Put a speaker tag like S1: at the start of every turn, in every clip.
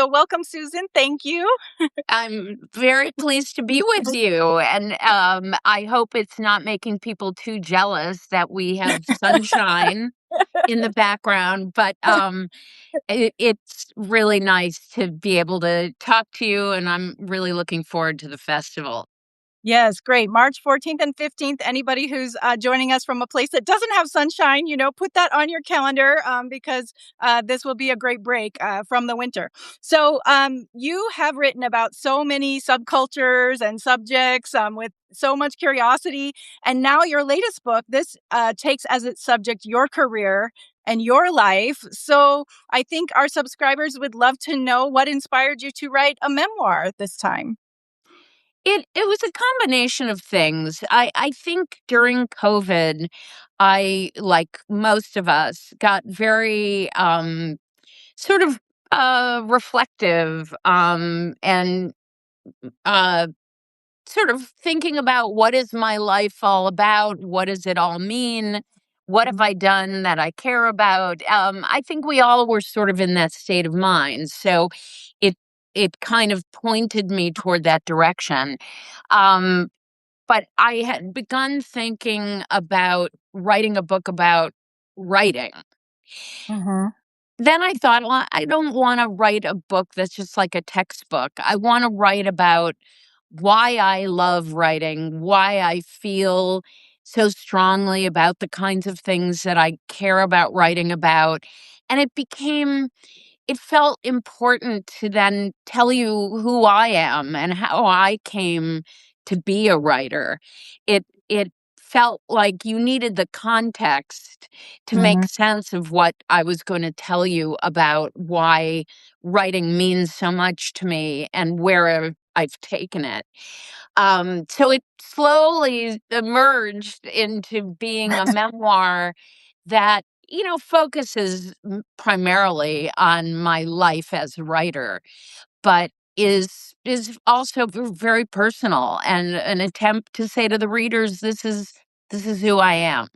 S1: So welcome, Susan. Thank you.
S2: I'm very pleased to be with you, and I hope it's not making people too jealous that we have sunshine in the background. But it's really nice to be able to talk to you, and I'm really looking forward to the festival.
S1: Yes, great. March 14th and 15th. Anybody who's joining us from a place that doesn't have sunshine, put that on your calendar because this will be a great break from the winter. So, you have written about so many subcultures and subjects with so much curiosity. And now, your latest book, this takes as its subject your career and your life. So, I think our subscribers would love to know what inspired you to write a memoir this time.
S2: It was a combination of things. I think during COVID, I, like most of us, got very sort of reflective and uh sort of thinking about what is my life all about? What does it all mean? What have
S1: Mhm.
S2: I done that I care about? I think we all were sort of in that state of mind. So it it kind of pointed me toward that direction. Um, but I had begun thinking about writing a book about writing.
S1: Mhm.
S2: Then I thought, well, I don't want to write a book that's just like a textbook. I want to write about why I love writing, why I feel so strongly about the kinds of things that I care about writing about. And it felt important to then tell you who I am and how I came to be a writer. It felt like you needed the context to make
S1: Mhm.
S2: sense of what I was going to tell you about why writing means so much to me and where I've taken it. So it slowly emerged into being a memoir that, focuses primarily on my life as a writer, but is also very personal and an attempt to say to the readers, this is who I am.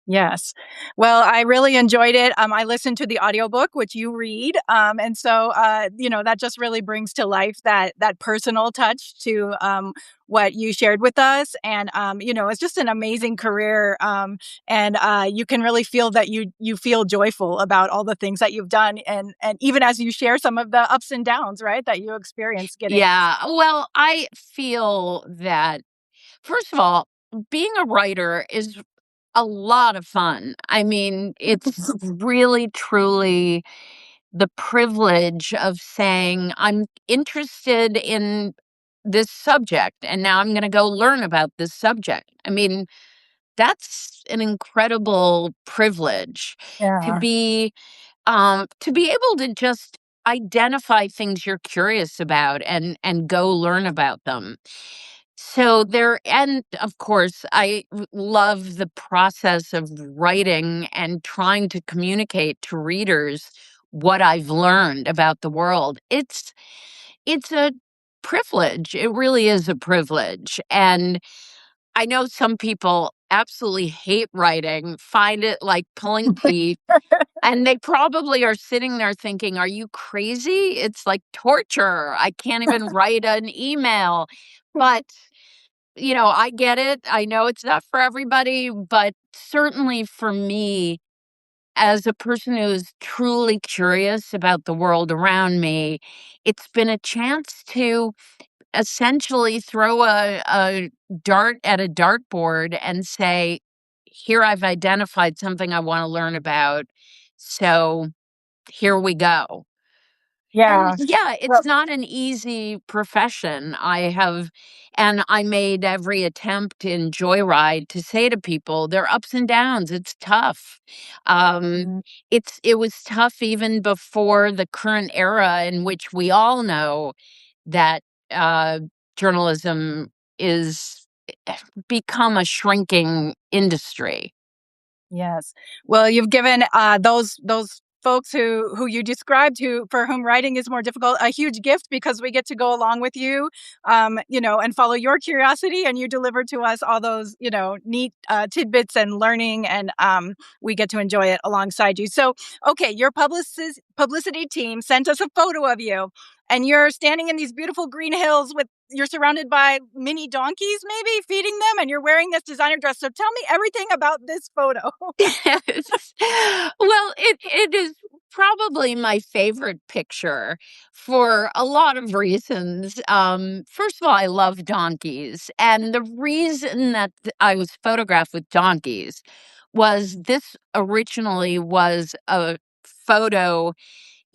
S1: Yes. Well, I really enjoyed it. I listened to the audiobook, which you read. And so, that just really brings to life that personal touch to what you shared with us. And, it's just an amazing career. And you can really feel that you feel joyful about all the things that you've done. And even as you share some of the ups and downs, right, that you experience getting.
S2: Yeah. Well, I feel that, first of all, being a writer is a lot of fun. I mean, it's really, truly the privilege of saying, I'm interested in this subject, and now I'm going to go learn about this subject. I mean, that's an incredible privilege to
S1: Yeah.
S2: be able to just identify things you're curious about and go learn about them. So there, and of course, love the process of writing and trying to communicate to readers what I've learned about the world. It's a privilege. It really is a privilege. And I know some people absolutely hate writing, find it like pulling teeth, and they probably are sitting there thinking, "Are you crazy? It's like torture. I can't even write an email." But, I get it. I know it's not for everybody, but certainly for me, as a person who's truly curious about the world around me, it's been a chance to essentially throw a dart at a dartboard and say, "Here I've identified something I wanna learn about, so here we go." And
S1: Yeah.
S2: yeah,
S1: Well,
S2: it's not an easy profession. I made every attempt in Joyride to say to people, there are ups and downs. It's tough. Um,
S1: mm,
S2: it was tough even before the current era in which we all know that uh, journalism is become a shrinking industry.
S1: yes. Well, you've given those folks who you described, who for whom writing is more difficult, a huge gift because we get to go along with you, and follow your curiosity, and you deliver to us all those, neat tidbits and learning, and we get to enjoy it alongside you. So, okay, your publicity team sent us a photo of you, and you're standing in these beautiful green hills with you're surrounded by mini donkeys, maybe feeding them, and you're wearing this designer dress. So tell me everything about this photo.
S2: Yes. Well, it is probably my favorite picture for a lot of reasons. First of all, I love donkeys, and the reason that I was photographed with donkeys was this originally was a photo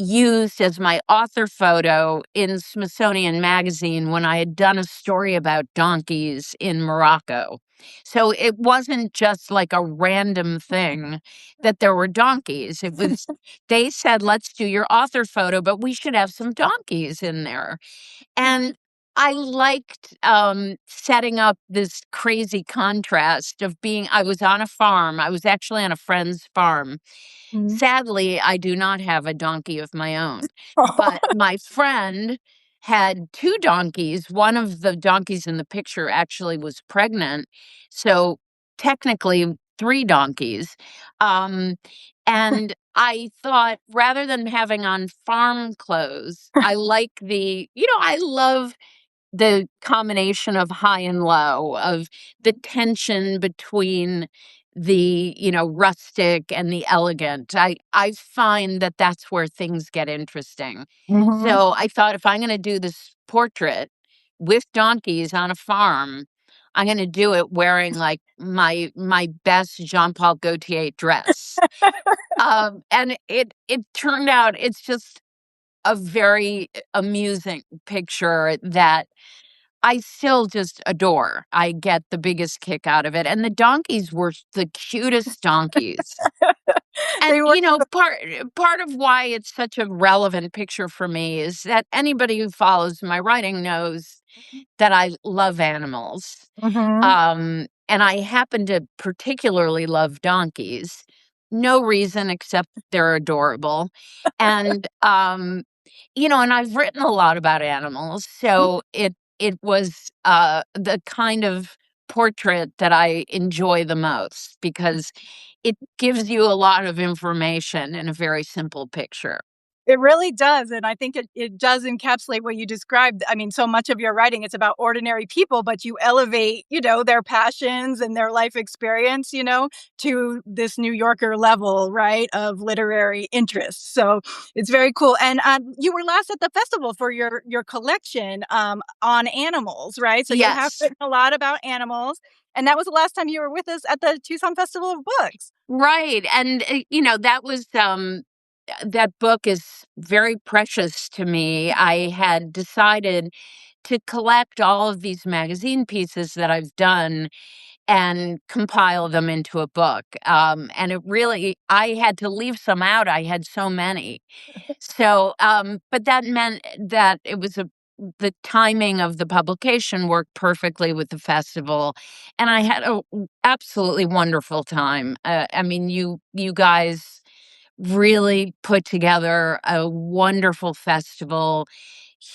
S2: used as my author photo in Smithsonian Magazine when I had done a story about donkeys in Morocco. So it wasn't just like a random thing that there were donkeys. It was, they said, let's do your author photo, but we should have some donkeys in there. And I liked setting up this crazy contrast of being, I was on a farm. I was actually on a friend's farm.
S1: Mhm.
S2: Sadly, I do not have a donkey of my own, but my friend had 2 donkeys. One of the donkeys in the picture actually was pregnant, so technically 3 donkeys. Um, and I thought rather than having on farm clothes, I like I love the combination of high and low, of the tension between the, rustic and the elegant. I find that that's where things get interesting.
S1: Mhm.
S2: So I thought if I'm gonna do this portrait with donkeys on a farm, I'm gonna do it wearing, like, my best Jean Paul Gaultier dress. And it turned out it's just a very amusing picture that I still just adore. I get the biggest kick out of it, and the donkeys were the cutest donkeys. And,
S1: They were.
S2: part of why it's such a relevant picture for me is that anybody who follows my writing knows that I love animals.
S1: Mhm.
S2: And I happen to particularly love donkeys. No reason except they're adorable. And, and I've written a lot about animals, so it was, the kind of portrait that I enjoy the most because it gives you a lot of information in a very simple picture.
S1: It really does, and I think it does encapsulate what you described. I mean, so much of your writing, it's about ordinary people, but you elevate, their passions and their life experience, to this New Yorker level, right, of literary interest. So it's very cool. And you were last at the festival for your collection on animals, right? So you have
S2: Yes.
S1: written a lot about animals, and that was the last time you were with us at the Tucson Festival of Books.
S2: Right, and, that was, that book is very precious to me. I had decided to collect all of these magazine pieces that I've done and compile them into a book. And it really, I had to leave some out. I had so many. So, but that meant that the timing of the publication worked perfectly with the festival, and I had a absolutely wonderful time. I mean, you guys really put together a wonderful festival,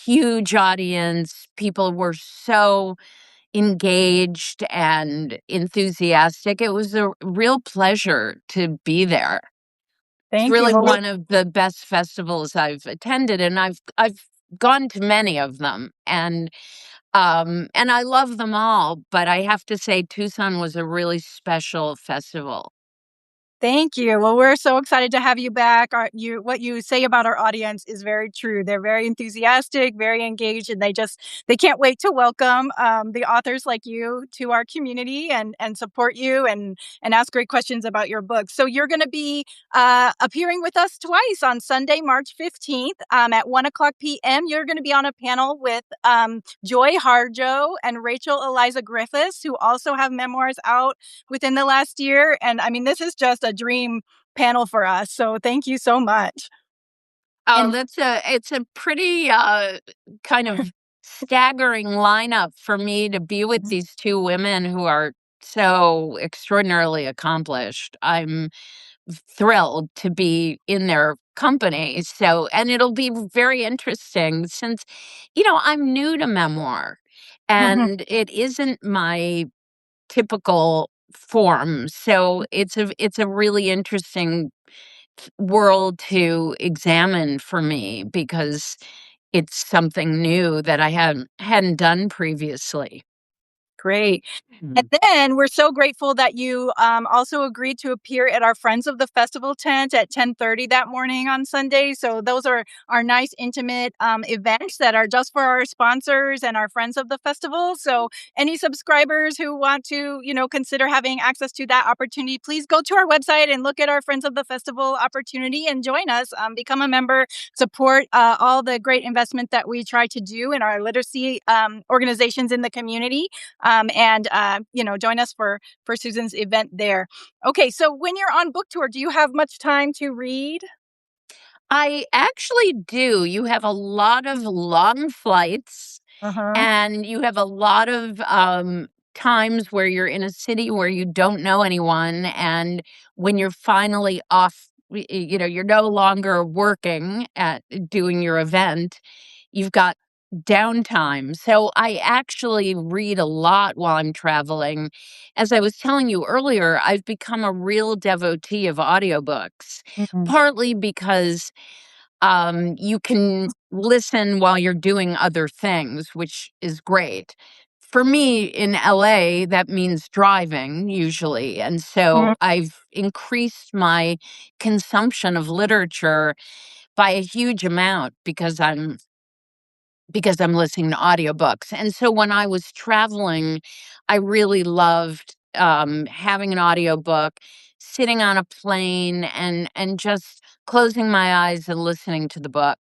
S2: huge audience. People were so engaged and enthusiastic. It was a real pleasure to be there. It's
S1: Thank you.
S2: really
S1: Well,
S2: one of the best festivals I've attended, and I've gone to many of them, and I love them all, but I have to say Tucson was a really special festival.
S1: thank you. Well, we're so excited to have you back. What you say about our audience is very true. They're very enthusiastic, very engaged, and they can't wait to welcome the authors like you to our community and support you and ask great questions about your book. So you're going to be appearing with us twice on Sunday, March 15th at 1 o'clock p.m. You're going to be on a panel with Joy Harjo and Rachel Eliza Griffiths, who also have memoirs out within the last year. And I mean, this is just a dream panel for us. So thank you so much.
S2: Oh,
S1: And
S2: it's a pretty, kind of staggering lineup for me to be with these 2 women who are so extraordinarily accomplished. I'm thrilled to be in their company. So, and it'll be very interesting since, I'm new to memoir and it isn't my typical form. So it's a really interesting world to examine for me because it's something new that I hadn't done previously.
S1: Great. And
S2: Mm.
S1: then we're so grateful that you also agreed to appear at our Friends of the Festival tent at 10:30 that morning on Sunday. So those are our nice, intimate events that are just for our sponsors and our friends of the festival. So any subscribers who want to, consider having access to that opportunity, please go to our website and look at our Friends of the Festival opportunity and join us. Become a member, support all the great investment that we try to do in our literacy organizations in the community, and join us for Susan's event there. Okay, so when you're on book tour, do you have much time to read?
S2: I actually do. You have a lot of long flights
S1: Uh-huh.
S2: and you have a lot of times where you're in a city where you don't know anyone. And when you're finally off, you're no longer working at doing your event, you've got downtime. So I actually read a lot while I'm traveling. As I was telling you earlier, I've become a real devotee of audiobooks,
S1: Mhm.
S2: partly because you can listen while you're doing other things, which is great. For me in LA, that means driving usually. And so
S1: Mhm.
S2: I've increased my consumption of literature by a huge amount because I'm listening to audiobooks. And so when I was traveling, I really loved having an audiobook, sitting on a plane and just closing my eyes and listening to the book.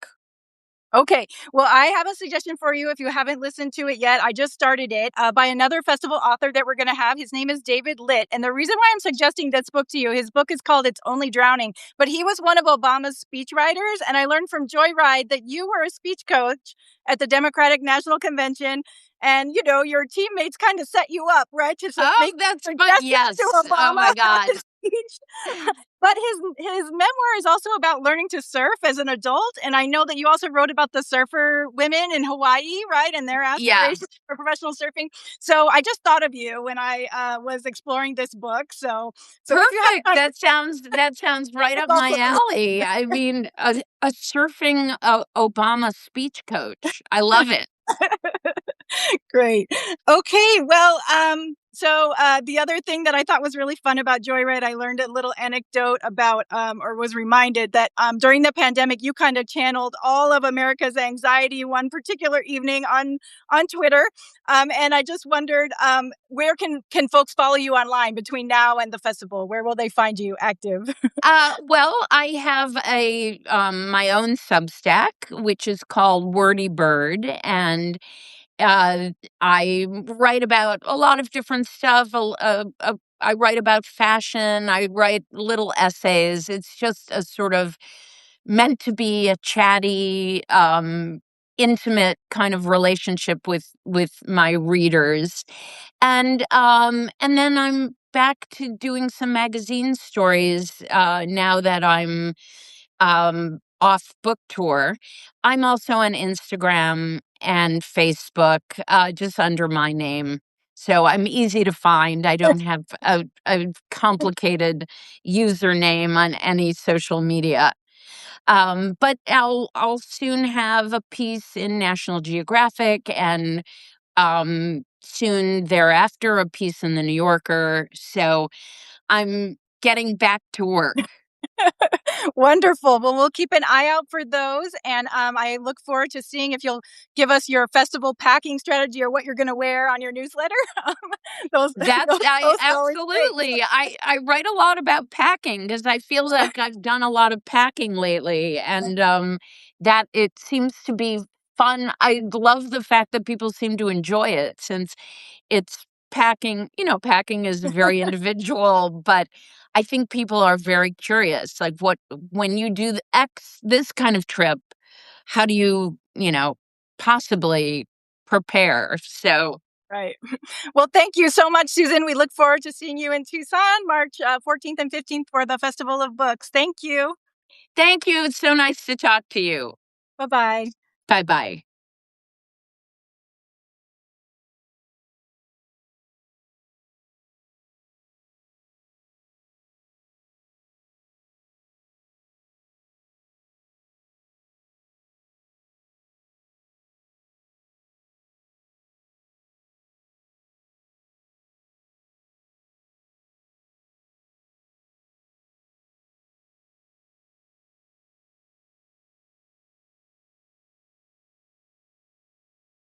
S1: Okay. Well, I have a suggestion for you if you haven't listened to it yet. I just started it by another festival author that we're going to have. His name is David Litt. And the reason why I'm suggesting this book to you, his book is called It's Only Drowning, but he was one of Obama's speech writers. And I learned from Joyride that you were a speech coach at the Democratic National Convention. And, your teammates kind of set you up, right, to
S2: Oh,
S1: make
S2: that's fun.
S1: suggestions to
S2: Yes. Oh
S1: Obama
S2: my
S1: about
S2: God.
S1: his speech. But his memoir is also about learning to surf as an adult, and I know that you also wrote about the surfer women in Hawaii, right, and their
S2: Yeah.
S1: aspirations for professional surfing. So I just thought of you when I was exploring this book. So if you have
S2: Perfect.
S1: time,
S2: That sounds right
S1: it's
S2: up my
S1: also
S2: alley. I mean, a surfing Obama speech coach. I love it.
S1: great. Okay, well, the other thing that I thought was really fun about Joyride, I learned a little anecdote about, or was reminded that during the pandemic, you kind of channeled all of America's anxiety one particular evening on Twitter, and I just wondered, where can folks follow you online between now and the festival? Where will they find you active?
S2: Well, I have a my own Substack, which is called Wordy Bird, and Uh, I write about a lot of different stuff. I write about fashion. I write little essays. It's just a sort of meant to be a chatty, intimate kind of relationship with my readers, and then I'm back to doing some magazine stories now that I'm off book tour. I'm also on Instagram and Facebook, just under my name. So I'm easy to find. I don't have a complicated username on any social media. But I'll soon have a piece in National Geographic and soon thereafter a piece in the New Yorker. So I'm getting back to work.
S1: Wonderful. Well, we'll keep an eye out for those, and I look forward to seeing if you'll give us your festival packing strategy or what you're going to wear on your newsletter. those,
S2: That's
S1: those
S2: I
S1: those are always great.
S2: absolutely. I write a lot about packing because I feel like I've done a lot of packing lately and that it seems to be fun. I love the fact that people seem to enjoy it since it's packing, packing is very individual, but I think people are very curious. Like when you do this kind of trip, how do you possibly prepare? So
S1: Right. Well, thank you so much, Susan. We look forward to seeing you in Tucson, March 14th and 15th for the Festival of Books. Thank you.
S2: Thank you. It's so nice to talk to you.
S1: Bye bye.
S2: Bye bye.